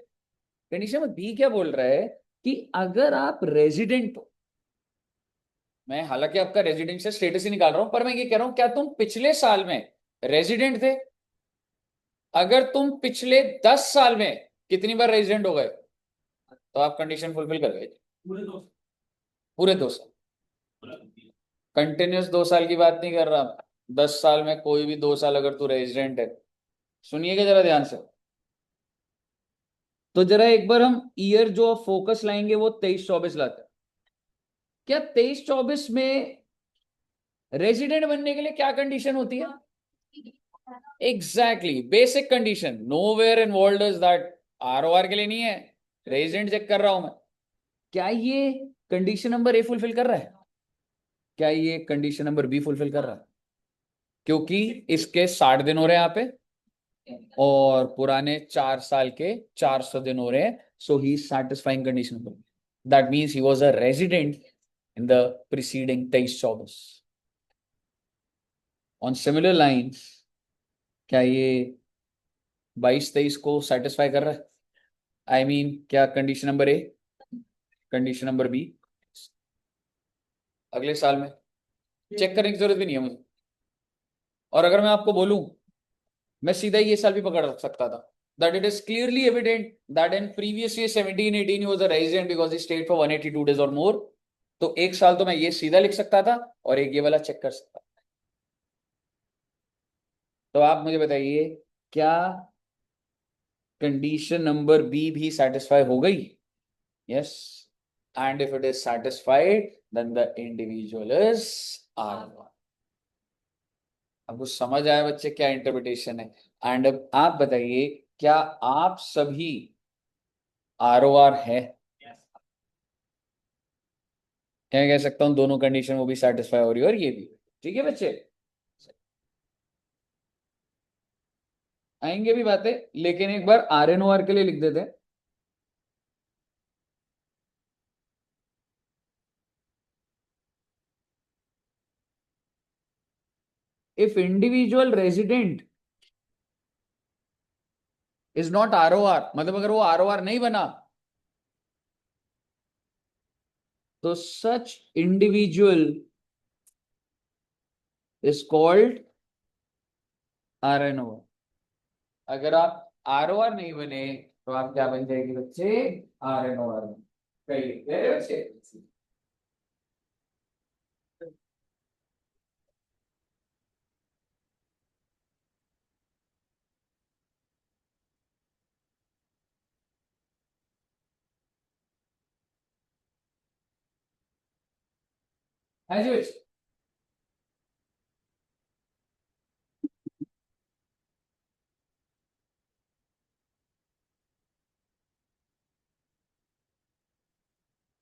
कंडीशन नंबर बी क्या बोल रहा है कि अगर आप रेजिडेंट हो, मैं हालांकि आपका रेजिडेंशियल स्टेटस ही निकाल रहा हूं, पर मैं ये कह रहा हूं क्या तुम पिछले साल में रेजिडेंट थे? अगर तुम पिछले 10 साल में कितनी बार रेजिडेंट हो गए तो आप कंडीशन फुलफिल कर गए। पूरे 2 साल, कंटिन्यूस 2 साल की बात नहीं कर रहा, 10 साल में कोई भी 2 साल अगर तू रेजिडेंट है। सुनिएगा जरा ध्यान से। तो जरा एक बार हम ईयर जो फोकस लाएंगे वो 23-24 लाते हैं। क्या 23-24 में रेजिडेंट बनने के लिए क्या कंडीशन होती है? Exactly, basic condition, nowhere in world is that. ROR के लिए नहीं है, रेजिडेंट चेक कर रहा हूं मैं। क्या ये कंडीशन नंबर ए फुलफिल कर रहा है? क्या ये कंडीशन नंबर बी फुलफिल कर रहा है? क्योंकि इसके 60 दिन हो रहे हैं यहाँ पे, और पुराने 4 साल के 400 दिन हो रहे हैं, so he satisfying condition number. That means he was a resident in the preceding 23-24। On similar lines, क्या ये 22-23 को सेटिस्फाई कर रहा है? आई मीन क्या condition number A, condition number B अगले साल में चेक करने की जरूरत भी नहीं है मुझे। और अगर मैं आपको बोलूं, मैं सीधा ये साल भी पकड़ सकता था, that it is clearly evident that in previous year 17-18 he was a resident because he stayed for 182 days or more। तो एक साल तो मैं ये सीधा लिख सकता था और एक ये वाला चेक कर सकता था। तो आप मुझे बताइए, क्या कंडीशन नंबर बी भी सेटिस्फाई हो गई? Yes, and if it is satisfied then the individual is R1। अब कुछ समझ आया बच्चे क्या इंटरप्रिटेशन है? एंड अब आप बताइए, क्या आप सभी ROR है? क्या कह सकता हूँ, दोनों कंडीशन वो भी सेटिस्फाई हो रही है और ये भी। ठीक है बच्चे, आएंगे भी बातें, लेकिन एक बार आर एन ओ आर के लिए लिख देते हैं। If individual resident is not R O R, मतलब अगर वो आर ओ आर नहीं बना, तो such individual is called R N O. अगर आप आर ओ आर नहीं बने तो आप क्या बन जाएंगे बच्चे, आर एन ओ आर। कहिए बच्चे। हाँ जी बच्चे।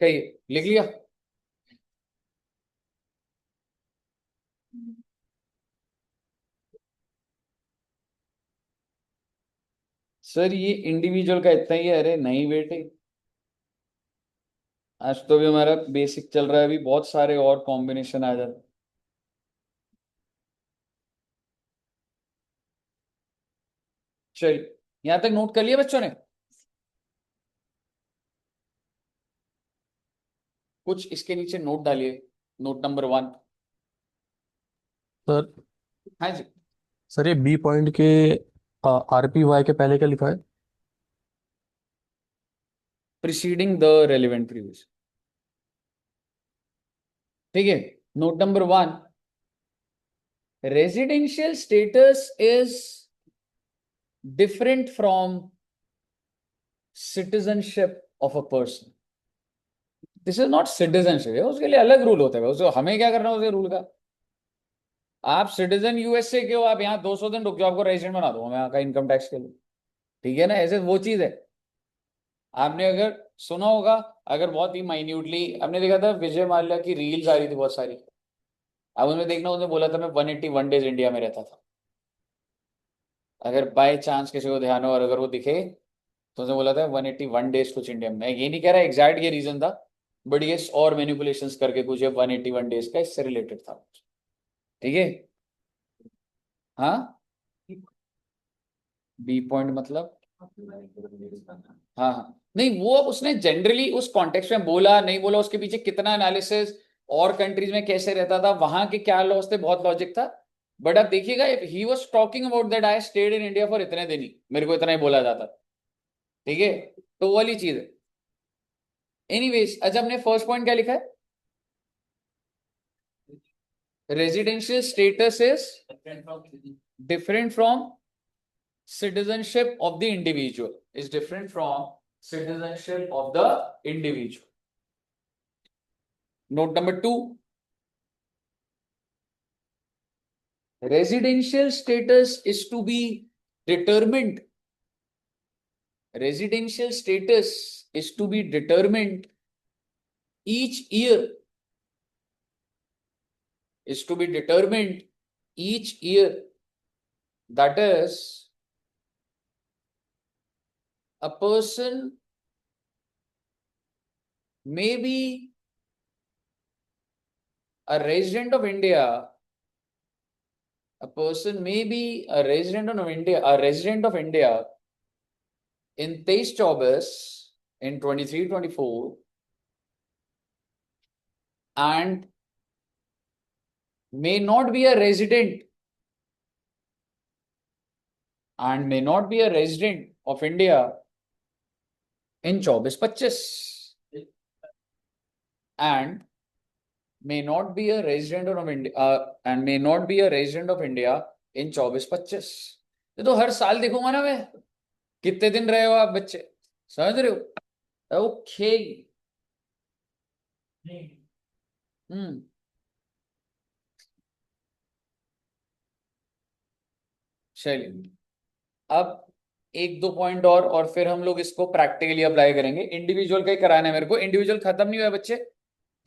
कहिए, लिख लिया। सर ये इंडिविजुअल का इतना ही है, अरे नहीं बेटे, आज तो भी हमारा बेसिक चल रहा है, अभी बहुत सारे और कॉम्बिनेशन आ जाते। चलिए, यहां तक नोट कर लिया बच्चों ने? कुछ इसके नीचे नोट डालिए, नोट नंबर 1। सर हाँ जी। सर ये बी पॉइंट के RPY के पहले क्या लिखा है? Preceding the relevant previous. ठीक है, note number 1, residential status is different from citizenship of a person. This is not citizenship, उसके लिए अलग रूल होता है, उसको हमें क्या करना है उस रूल का। आप सिटीजन यूएसए के हो, आप यहाँ 200 दिन रुक जाओ, आपको रेजिडेंट बना दो मैं यहाँ का इनकम टैक्स के लिए। ठीक है ना, ऐसे वो चीज है। आपने अगर सुना होगा, अगर बहुत ही माइन्यूटली आपने देखा था, विजय माल्या की रील्स आ रही थी बहुत सारी, अब उसमें देखना, उसने बोला था मैं 181 डेज इंडिया में रहता था। अगर बाय चांस किसी को ध्यान हो और अगर वो दिखे, तो उसने बोला था 181 डेज कुछ इंडिया में। मैं ये नहीं कह रहा एग्जैक्ट ये रीजन था, बट ये और मैनिपुलेशंस करके कुछ 181 डेज का इससे रिलेटेड था। ठीक है। हाँ, बी पॉइंट मतलब, हाँ हाँ, नहीं वो नहीं, जनरली उस कॉन्टेक्स्ट में बोला नहीं बोला, उसके पीछे कितना एनालिसिस, और कंट्रीज में कैसे रहता था, वहां के क्या लॉस थे, बहुत लॉजिक था। बट अब देखिएगा, if he was talking about that I stayed in India for इतने दिन ही, मेरे को इतना ही बोला जाता। ठीक है, तो वो वाली चीज है। एनीवेज, अच्छा हमने फर्स्ट पॉइंट क्या लिखा है? Residential status is different from citizenship of the individual, is different from citizenship of the individual. Note number 2, residential status is to be determined, residential status is to be determined each year, is to be determined each year, that is a person may be a resident of India, a person may be a resident of India, a resident of India in 23-24, in 23-24, and may not be a resident, and may not be a resident of India in 24-25, and may not be a resident of India, and may not be a resident of India in 24-25। ये तो हर साल देखूंगा ना मैं, कितने दिन रहे हो आप बच्चे, समझ रहे हो? ओके। हम्म। चलिए, अब एक दो पॉइंट और फिर हम लोग इसको प्रैक्टिकली अप्लाई करेंगे। इंडिविजुअल का ही कराना है मेरे को, इंडिविजुअल खत्म नहीं हुआ बच्चे,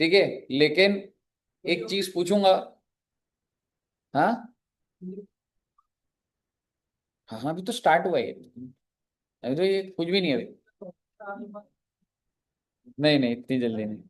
ठीक है, लेकिन एक चीज पूछूंगा। हाँ हाँ हाँ, अभी तो स्टार्ट हुआ है, अभी तो ये कुछ भी नहीं है अभी। नहीं नहीं, इतनी जल्दी नहीं।